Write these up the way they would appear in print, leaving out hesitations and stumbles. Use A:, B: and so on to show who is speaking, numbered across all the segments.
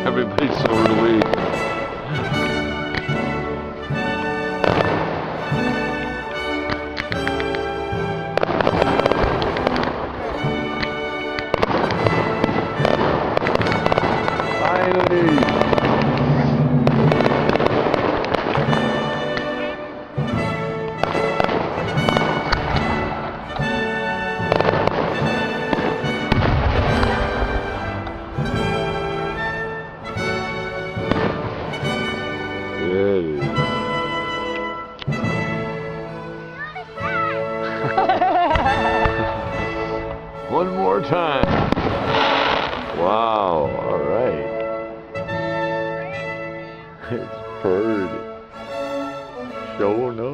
A: Everybody's so relieved. Finally! One more time. Wow, alright. It's pretty. Show no.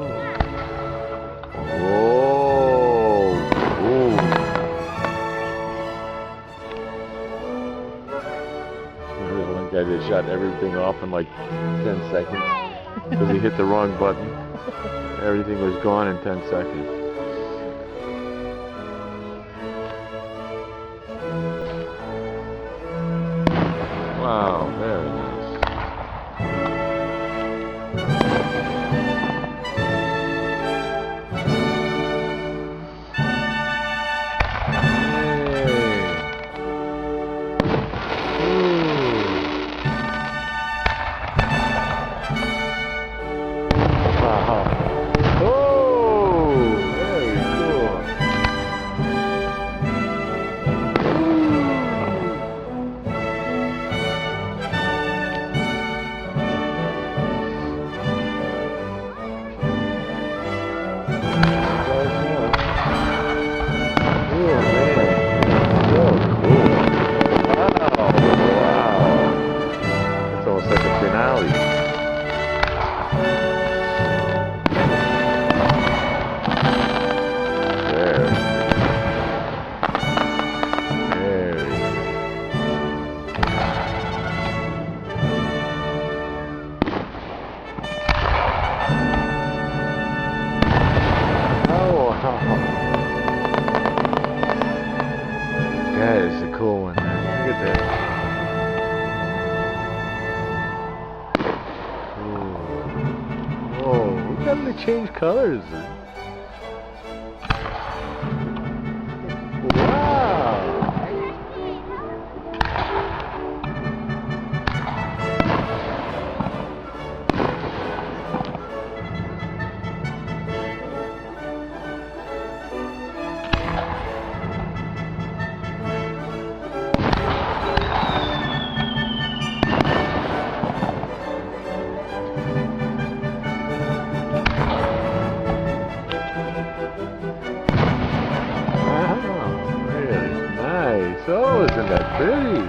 A: Whoa. Ooh. One guy just shot everything off in like 10 seconds because he hit the wrong button. Everything was gone in 10 seconds. Wow, very nice. That is a cool one, man. Look at that. Whoa, we got them to change colors. Oh, isn't that pretty?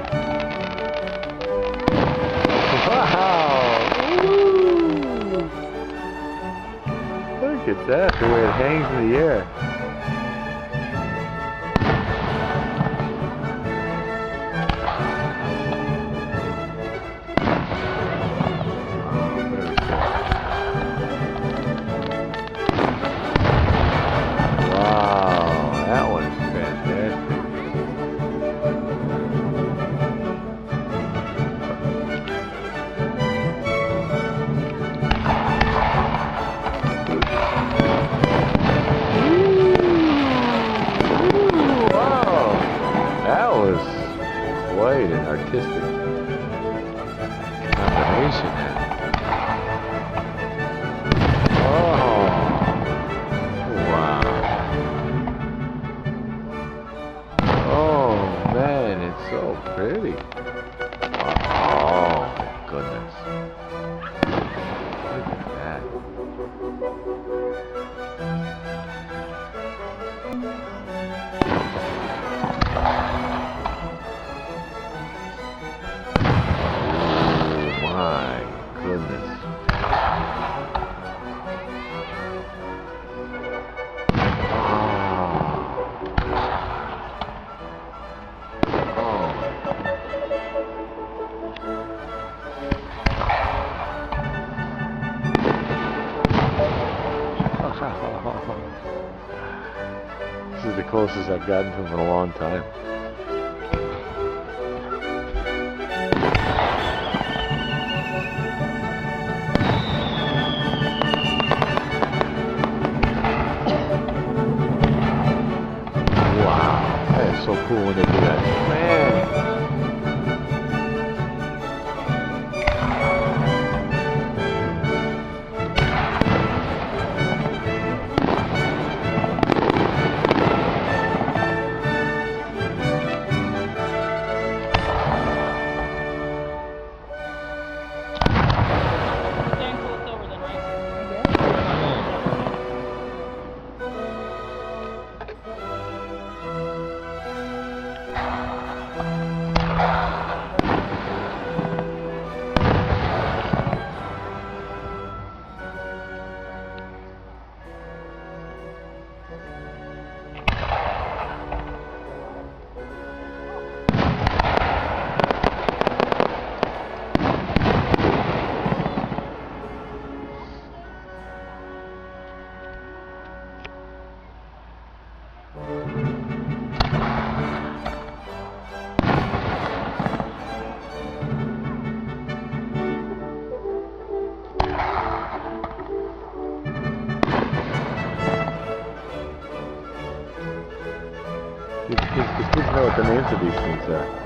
A: Wow! Ooh. Look at that, the way it hangs in the air. Wow, that one's fantastic. Quite an artistic combination there. Oh, wow. Oh, man, it's so pretty. Oh, my goodness. Look at that. This is the closest I've gotten to him in a long time. so cool when they do that. Man. The kids know what the names of these things are.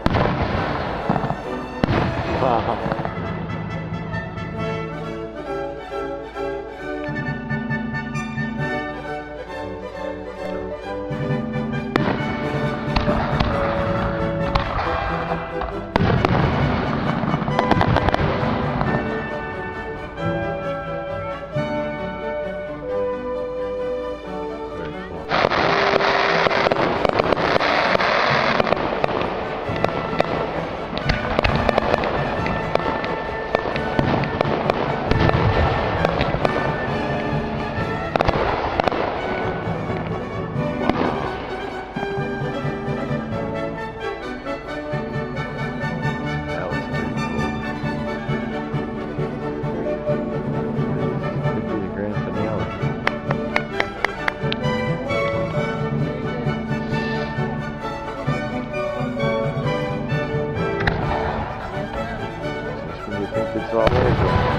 A: It's all over.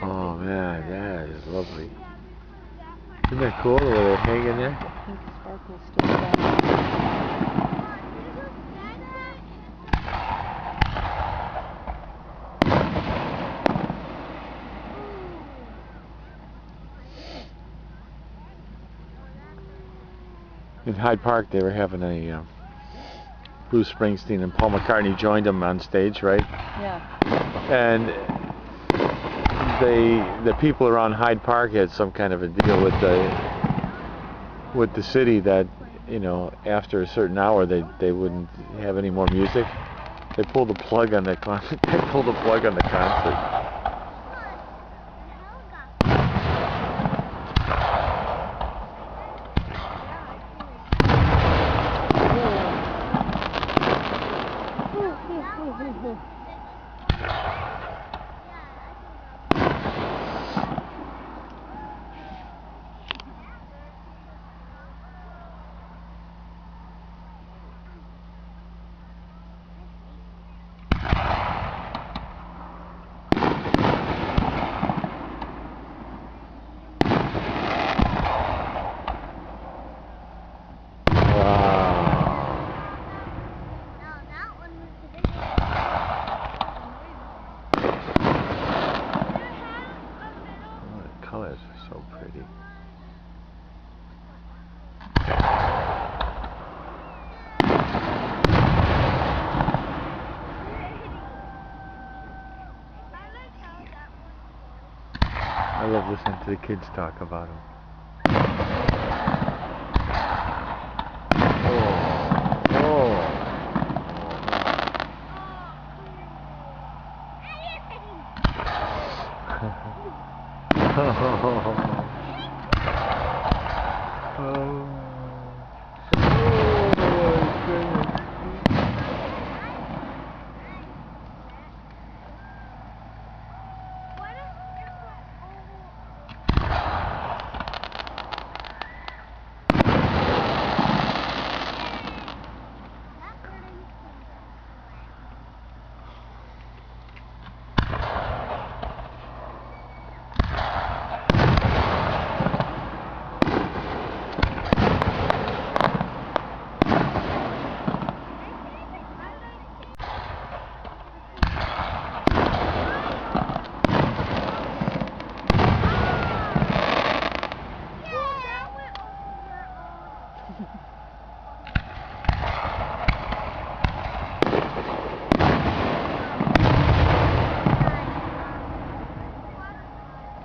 A: Oh man, that is lovely. Isn't that cool the way they're hanging there?
B: Pink sparkles still down.
A: In Hyde Park they were having a Bruce Springsteen and Paul McCartney joined them on stage, right?
B: Yeah.
A: And the people around Hyde Park had some kind of a deal with the city that, you know, after a certain hour they wouldn't have any more music. They pulled the plug on the concert. Colors are so pretty. I love listening to the kids talk about them.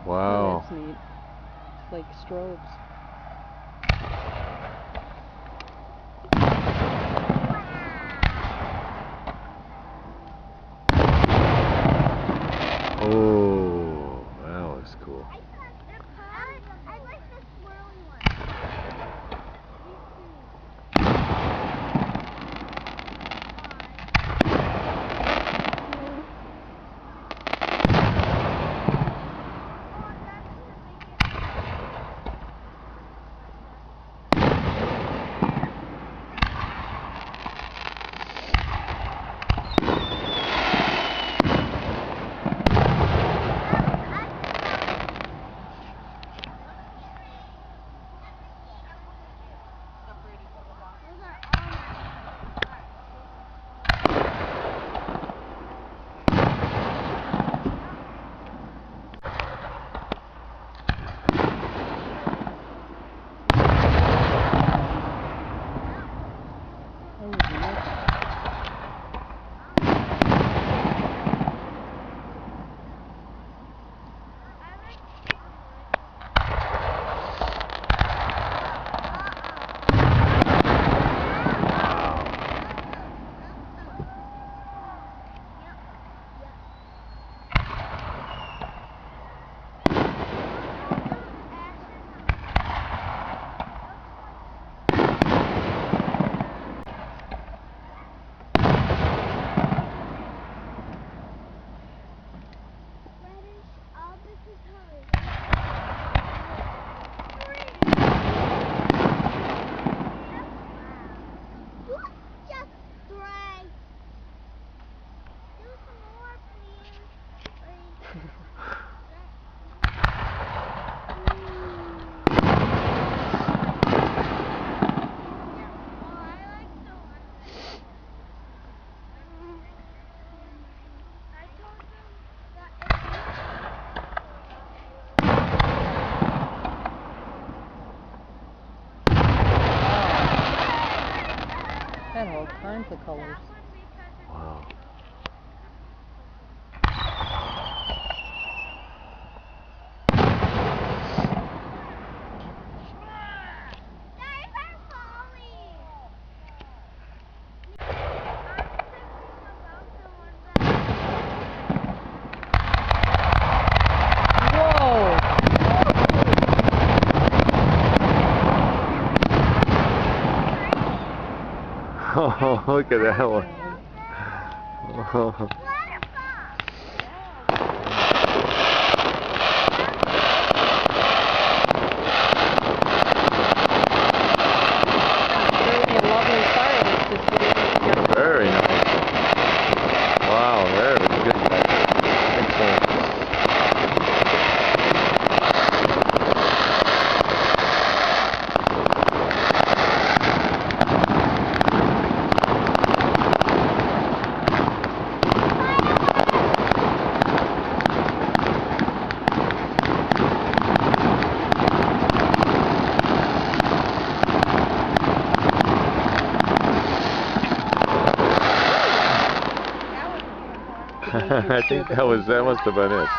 A: Wow.
B: That's neat. It's like strobes.
A: Oh, that was cool.
C: I like the swirly one.
B: Oh, next. Had all kinds of colors.
A: Wow.
B: Whoa!
A: Oh, look at that one.
B: Really a lovely fireworks display.
A: Very nice. Wow, very good. Excellent. I think that must have been it.